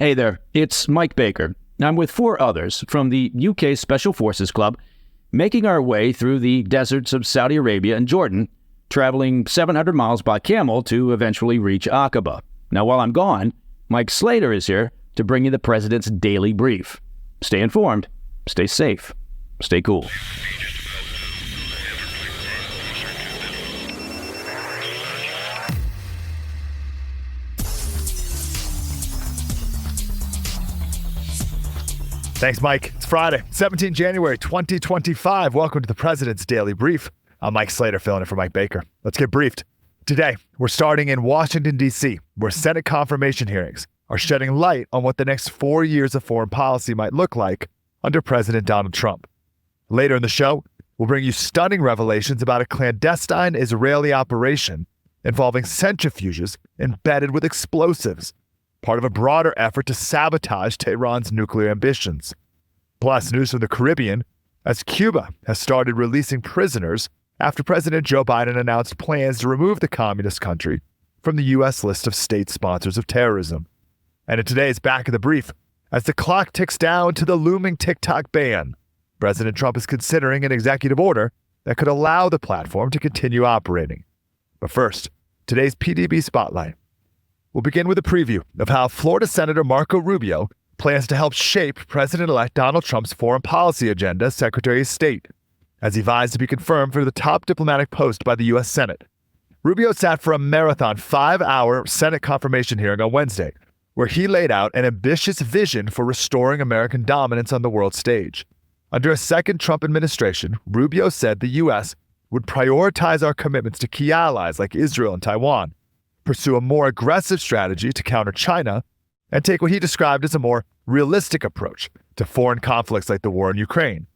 Hey there, it's Mike Baker. I'm with 4 others from the UK Special Forces Club, making our way through the deserts of Saudi Arabia and Jordan, traveling 700 miles by camel to eventually reach Aqaba. Now, while I'm gone, Mike Slater is here to bring you the President's Daily Brief. Stay informed, stay safe, stay cool. Thanks, Mike. It's Friday, 17 January 2025. Welcome to the President's Daily Brief. I'm Mike Slater, filling in for Mike Baker. Let's get briefed. Today, we're starting in Washington, D.C., where Senate confirmation hearings are shedding light on what the next 4 years of foreign policy might look like under President Donald Trump. Later in the show, we'll bring you stunning revelations about a clandestine Israeli operation involving centrifuges embedded with explosives, part of a broader effort to sabotage Tehran's nuclear ambitions. Plus, news from the Caribbean as Cuba has started releasing prisoners after President Joe Biden announced plans to remove the communist country from the U.S. list of state sponsors of terrorism. And in today's Back of the Brief, as the clock ticks down to the looming TikTok ban, President Trump is considering an executive order that could allow the platform to continue operating. But first, today's PDB Spotlight. We'll begin with a preview of how Florida Senator Marco Rubio plans to help shape President-elect Donald Trump's foreign policy agenda as Secretary of State, as he vies to be confirmed for the top diplomatic post by the U.S. Senate. Rubio sat for a marathon 5-hour Senate confirmation hearing on Wednesday, where he laid out an ambitious vision for restoring American dominance on the world stage. Under a second Trump administration, Rubio said the U.S. would prioritize our commitments to key allies like Israel and Taiwan, pursue a more aggressive strategy to counter China, and take what he described as a more realistic approach to foreign conflicts like the war in Ukraine.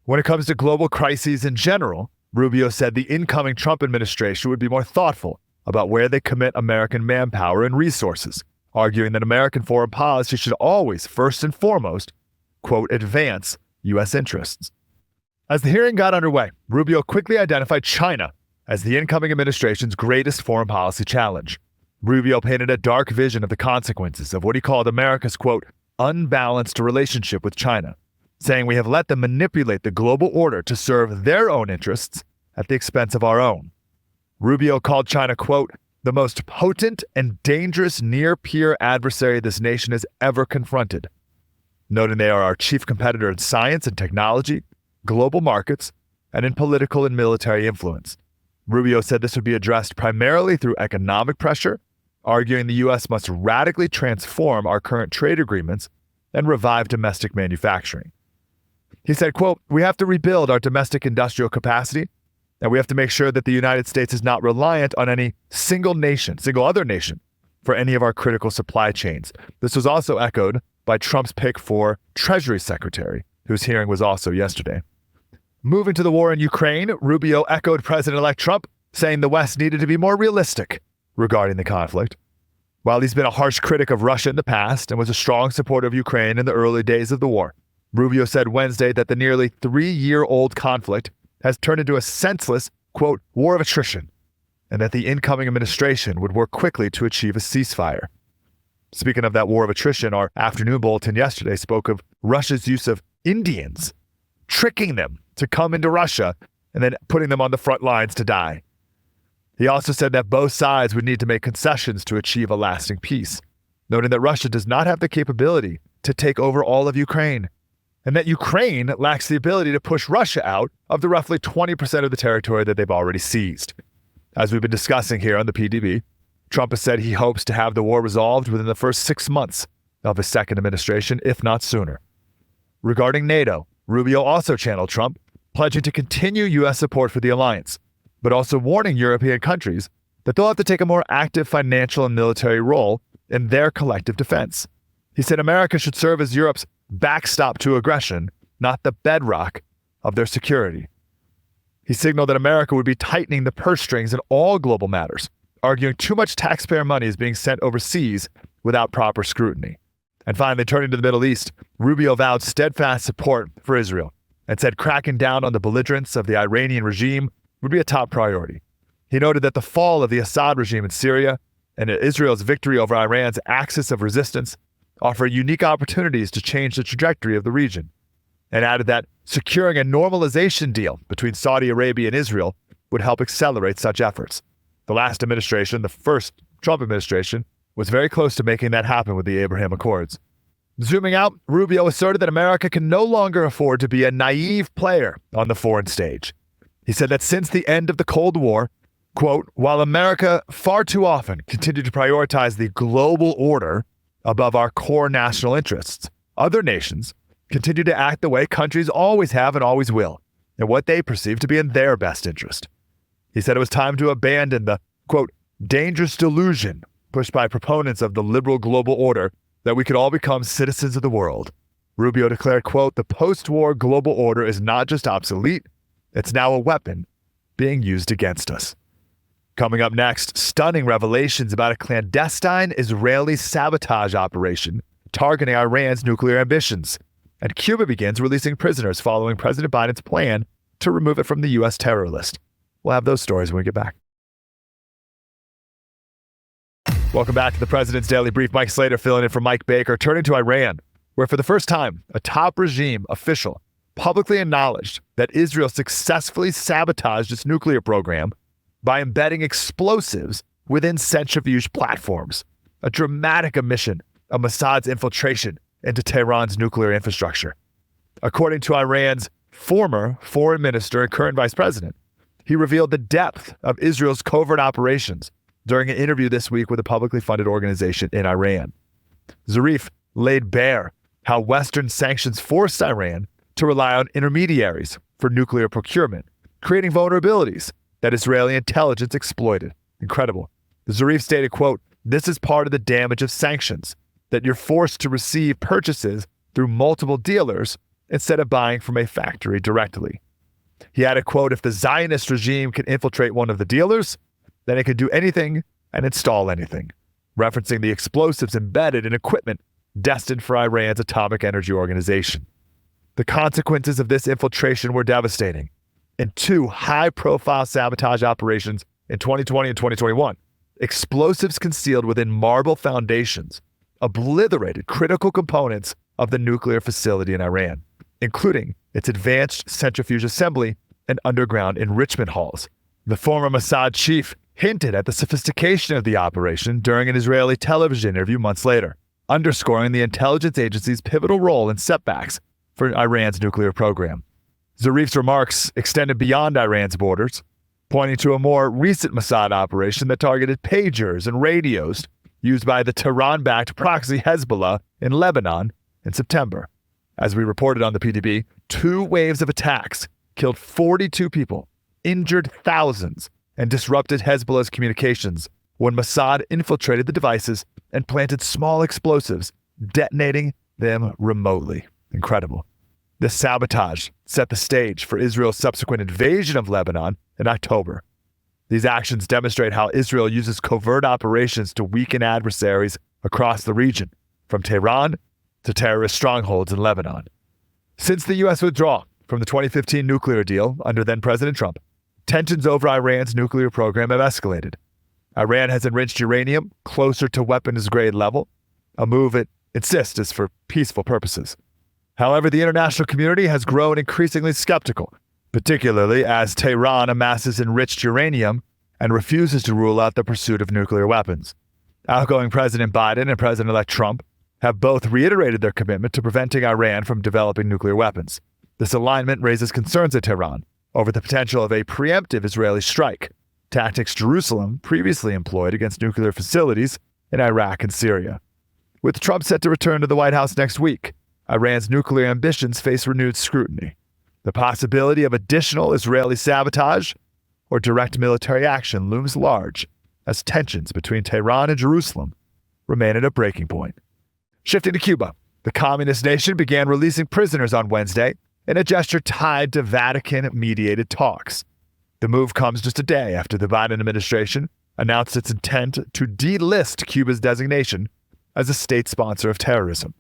When it comes to global crises in general, Rubio said the incoming Trump administration would be more thoughtful about where they commit American manpower and resources, arguing that American foreign policy should always, first and foremost, quote, advance U.S. interests. As the hearing got underway, Rubio quickly identified China as the incoming administration's greatest foreign policy challenge. Rubio painted a dark vision of the consequences of what he called America's, quote, unbalanced relationship with China, saying we have let them manipulate the global order to serve their own interests at the expense of our own. Rubio called China, quote, the most potent and dangerous near-peer adversary this nation has ever confronted, noting they are our chief competitor in science and technology, global markets, and in political and military influence. Rubio said this would be addressed primarily through economic pressure, arguing the U.S. must radically transform our current trade agreements and revive domestic manufacturing. He said, quote, we have to rebuild our domestic industrial capacity, and we have to make sure that the United States is not reliant on any single other nation, for any of our critical supply chains. This was also echoed by Trump's pick for Treasury Secretary, whose hearing was also yesterday. Moving to the war in Ukraine, Rubio echoed President-elect Trump, saying the West needed to be more realistic regarding the conflict. While he's been a harsh critic of Russia in the past and was a strong supporter of Ukraine in the early days of the war, Rubio said Wednesday that the nearly 3-year-old conflict has turned into a senseless, quote, war of attrition, and that the incoming administration would work quickly to achieve a ceasefire. Speaking of that war of attrition, our afternoon bulletin yesterday spoke of Russia's use of Indians, tricking them to come into Russia and then putting them on the front lines to die. He also said that both sides would need to make concessions to achieve a lasting peace, noting that Russia does not have the capability to take over all of Ukraine, and that Ukraine lacks the ability to push Russia out of the roughly 20% of the territory that they've already seized. As we've been discussing here on the PDB, Trump has said he hopes to have the war resolved within the first 6 months of his second administration, if not sooner. Regarding NATO, Rubio also channeled Trump, pledging to continue U.S. support for the alliance, but also warning European countries that they'll have to take a more active financial and military role in their collective defense. He said America should serve as Europe's backstop to aggression, not the bedrock of their security. He signaled that America would be tightening the purse strings in all global matters, arguing too much taxpayer money is being sent overseas without proper scrutiny. And finally, turning to the Middle East, Rubio vowed steadfast support for Israel and said cracking down on the belligerence of the Iranian regime would be a top priority. He noted that the fall of the Assad regime in Syria and Israel's victory over Iran's axis of resistance offer unique opportunities to change the trajectory of the region, and added that securing a normalization deal between Saudi Arabia and Israel would help accelerate such efforts. The last administration, the first Trump administration, was very close to making that happen with the Abraham Accords. Zooming out, Rubio asserted that America can no longer afford to be a naive player on the foreign stage. He said that since the end of the Cold War, quote, while America far too often continued to prioritize the global order above our core national interests, other nations continue to act the way countries always have and always will, and what they perceive to be in their best interest. He said it was time to abandon the, quote, dangerous delusion pushed by proponents of the liberal global order that we could all become citizens of the world. Rubio declared, quote, the post-war global order is not just obsolete, it's now a weapon being used against us. Coming up next, stunning revelations about a clandestine Israeli sabotage operation targeting Iran's nuclear ambitions. And Cuba begins releasing prisoners following President Biden's plan to remove it from the U.S. terror list. We'll have those stories when we get back. Welcome back to the President's Daily Brief. Mike Slater filling in for Mike Baker, turning to Iran, where for the first time, a top regime official publicly acknowledged that Israel successfully sabotaged its nuclear program by embedding explosives within centrifuge platforms, a dramatic omission of Mossad's infiltration into Tehran's nuclear infrastructure. According to Iran's former foreign minister and current vice president, he revealed the depth of Israel's covert operations during an interview this week with a publicly funded organization in Iran. Zarif laid bare how Western sanctions forced Iran to rely on intermediaries for nuclear procurement, creating vulnerabilities that Israeli intelligence exploited. Incredible. Zarif stated, quote, this is part of the damage of sanctions, that you're forced to receive purchases through multiple dealers instead of buying from a factory directly. He added, quote, if the Zionist regime can infiltrate one of the dealers, then it can do anything and install anything, referencing the explosives embedded in equipment destined for Iran's atomic energy organization. The consequences of this infiltration were devastating. In two high-profile sabotage operations in 2020 and 2021, explosives concealed within marble foundations obliterated critical components of the nuclear facility in Iran, including its advanced centrifuge assembly and underground enrichment halls. The former Mossad chief hinted at the sophistication of the operation during an Israeli television interview months later, underscoring the intelligence agency's pivotal role in setbacks for Iran's nuclear program. Zarif's remarks extended beyond Iran's borders, pointing to a more recent Mossad operation that targeted pagers and radios used by the Tehran-backed proxy Hezbollah in Lebanon in September. As we reported on the PDB, 2 waves of attacks killed 42 people, injured thousands, and disrupted Hezbollah's communications when Mossad infiltrated the devices and planted small explosives, detonating them remotely. Incredible. This sabotage set the stage for Israel's subsequent invasion of Lebanon in October. These actions demonstrate how Israel uses covert operations to weaken adversaries across the region, from Tehran to terrorist strongholds in Lebanon. Since the U.S. withdrawal from the 2015 nuclear deal under then-President Trump, tensions over Iran's nuclear program have escalated. Iran has enriched uranium closer to weapons-grade level, a move it insists is for peaceful purposes. However, the international community has grown increasingly skeptical, particularly as Tehran amasses enriched uranium and refuses to rule out the pursuit of nuclear weapons. Outgoing President Biden and President-elect Trump have both reiterated their commitment to preventing Iran from developing nuclear weapons. This alignment raises concerns at Tehran over the potential of a preemptive Israeli strike, tactics Jerusalem previously employed against nuclear facilities in Iraq and Syria. With Trump set to return to the White House next week, Iran's nuclear ambitions face renewed scrutiny. The possibility of additional Israeli sabotage or direct military action looms large as tensions between Tehran and Jerusalem remain at a breaking point. Shifting to Cuba, the communist nation began releasing prisoners on Wednesday in a gesture tied to Vatican-mediated talks. The move comes just a day after the Biden administration announced its intent to delist Cuba's designation as a state sponsor of terrorism.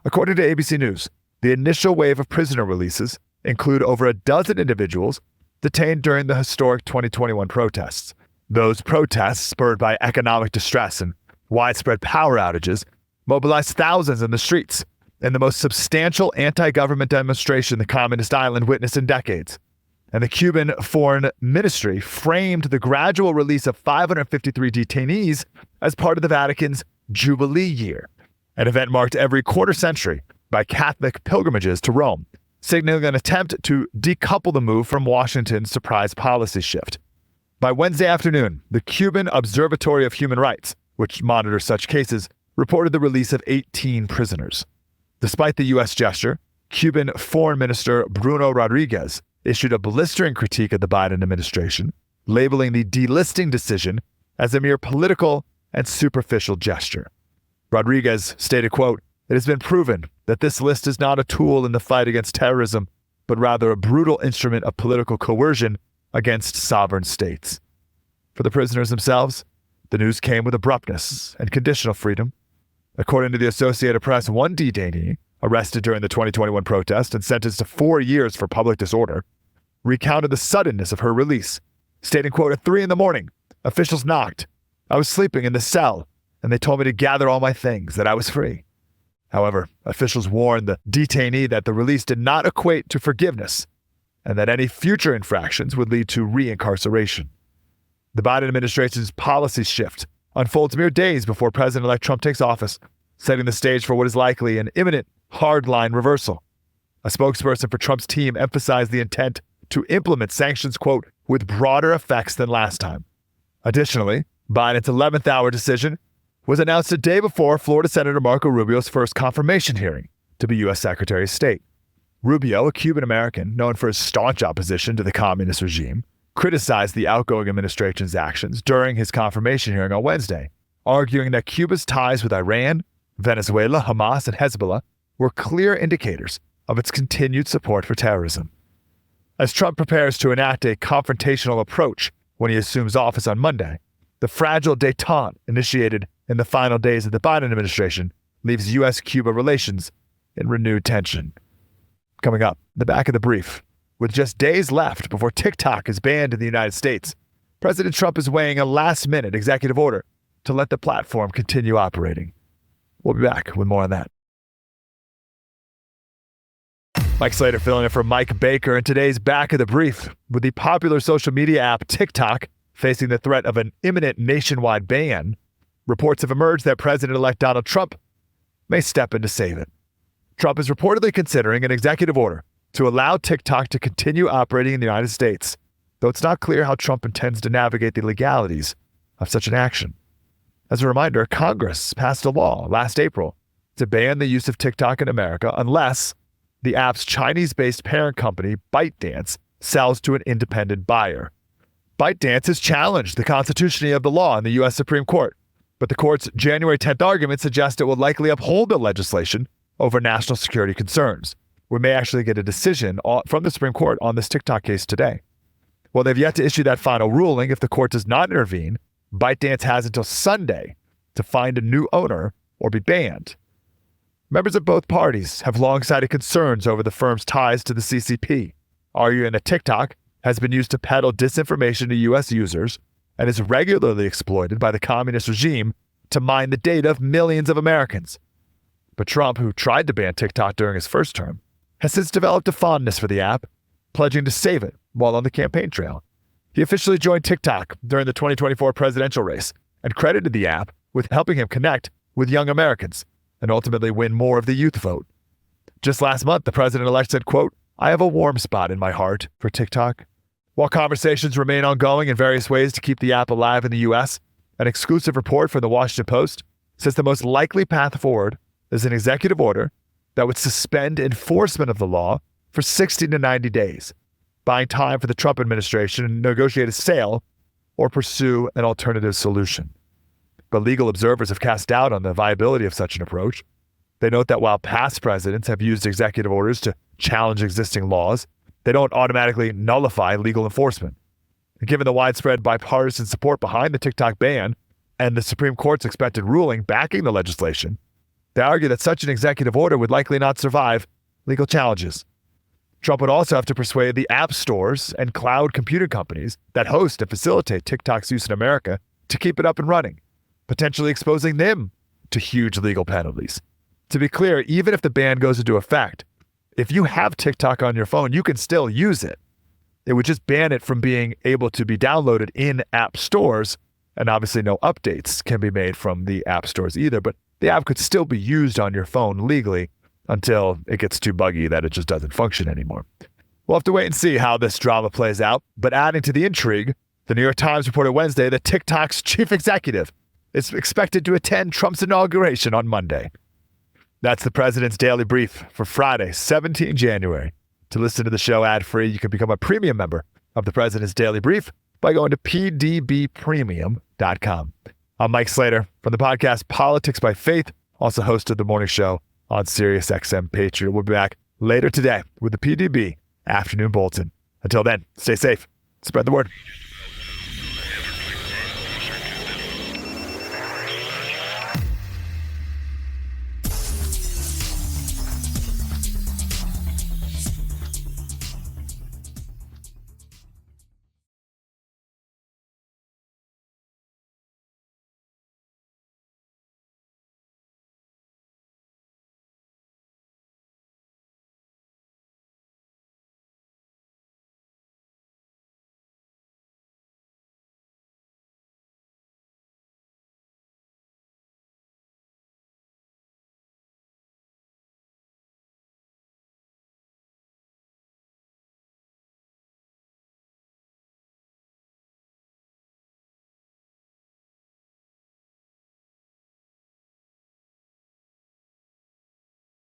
According to ABC News, the initial wave of prisoner releases include over a dozen individuals detained during the historic 2021 protests. Those protests, spurred by economic distress and widespread power outages, mobilized thousands in the streets in the most substantial anti-government demonstration the communist island witnessed in decades. And the Cuban Foreign Ministry framed the gradual release of 553 detainees as part of the Vatican's Jubilee Year, an event marked every quarter century by Catholic pilgrimages to Rome, signaling an attempt to decouple the move from Washington's surprise policy shift. By Wednesday afternoon, the Cuban Observatory of Human Rights, which monitors such cases, reported the release of 18 prisoners. Despite the U.S. gesture, Cuban Foreign Minister Bruno Rodriguez issued a blistering critique of the Biden administration, labeling the delisting decision as a mere political and superficial gesture. Rodriguez stated, quote, "It has been proven that this list is not a tool in the fight against terrorism, but rather a brutal instrument of political coercion against sovereign states." For the prisoners themselves, the news came with abruptness and conditional freedom. According to the Associated Press, one detainee, arrested during the 2021 protest and sentenced to 4 years for public disorder, recounted the suddenness of her release, stating, quote, "At 3 a.m, officials knocked. I was sleeping in the cell, and they told me to gather all my things, that I was free." However, officials warned the detainee that the release did not equate to forgiveness and that any future infractions would lead to reincarceration. The Biden administration's policy shift unfolds mere days before President-elect Trump takes office, setting the stage for what is likely an imminent hardline reversal. A spokesperson for Trump's team emphasized the intent to implement sanctions, quote, "with broader effects than last time." Additionally, Biden's 11th hour decision was announced a day before Florida Senator Marco Rubio's first confirmation hearing to be U.S. Secretary of State. Rubio, a Cuban-American known for his staunch opposition to the communist regime, criticized the outgoing administration's actions during his confirmation hearing on Wednesday, arguing that Cuba's ties with Iran, Venezuela, Hamas, and Hezbollah were clear indicators of its continued support for terrorism. As Trump prepares to enact a confrontational approach when he assumes office on Monday, the fragile détente initiated in the final days of the Biden administration leaves U.S.-Cuba relations in renewed tension. Coming up, the back of the brief. With just days left before TikTok is banned in the United States, President Trump is weighing a last-minute executive order to let the platform continue operating. We'll be back with more on that. Mike Slater filling in for Mike Baker in today's Back of the Brief. With the popular social media app TikTok facing the threat of an imminent nationwide ban, reports have emerged that President-elect Donald Trump may step in to save it. Trump is reportedly considering an executive order to allow TikTok to continue operating in the United States, though it's not clear how Trump intends to navigate the legalities of such an action. As a reminder, Congress passed a law last April to ban the use of TikTok in America unless the app's Chinese-based parent company, ByteDance, sells to an independent buyer. ByteDance has challenged the constitutionality of the law in the U.S. Supreme Court, but the court's January 10th argument suggests it will likely uphold the legislation over national security concerns. We may actually get a decision from the Supreme Court on this TikTok case today. While they've yet to issue that final ruling, if the court does not intervene, ByteDance has until Sunday to find a new owner or be banned. Members of both parties have long cited concerns over the firm's ties to the CCP, arguing that TikTok has been used to peddle disinformation to U.S. users and is regularly exploited by the communist regime to mine the data of millions of Americans. But Trump, who tried to ban TikTok during his first term, has since developed a fondness for the app, pledging to save it while on the campaign trail. He officially joined TikTok during the 2024 presidential race and credited the app with helping him connect with young Americans and ultimately win more of the youth vote. Just last month, the president-elect said, quote, "I have a warm spot in my heart for TikTok." While conversations remain ongoing in various ways to keep the app alive in the U.S., an exclusive report from the Washington Post says the most likely path forward is an executive order that would suspend enforcement of the law for 60 to 90 days, buying time for the Trump administration to negotiate a sale or pursue an alternative solution. But legal observers have cast doubt on the viability of such an approach. They note that while past presidents have used executive orders to challenge existing laws, they don't automatically nullify legal enforcement. And given the widespread bipartisan support behind the TikTok ban and the Supreme Court's expected ruling backing the legislation, they argue that such an executive order would likely not survive legal challenges. Trump would also have to persuade the app stores and cloud computing companies that host and facilitate TikTok's use in America to keep it up and running, potentially exposing them to huge legal penalties. To be clear, even if the ban goes into effect, if you have TikTok on your phone, you can still use it. It would just ban it from being able to be downloaded in app stores, and obviously no updates can be made from the app stores either, but the app could still be used on your phone legally until it gets too buggy that it just doesn't function anymore. We'll have to wait and see how this drama plays out, but adding to the intrigue, the New York Times reported Wednesday that TikTok's chief executive is expected to attend Trump's inauguration on Monday. That's the President's Daily Brief for Friday, 17 January. To listen to the show ad-free, you can become a premium member of the President's Daily Brief by going to pdbpremium.com. I'm Mike Slater from the podcast Politics by Faith, also host of the morning show on SiriusXM Patriot. We'll be back later today with the PDB Afternoon Bulletin. Until then, stay safe, spread the word.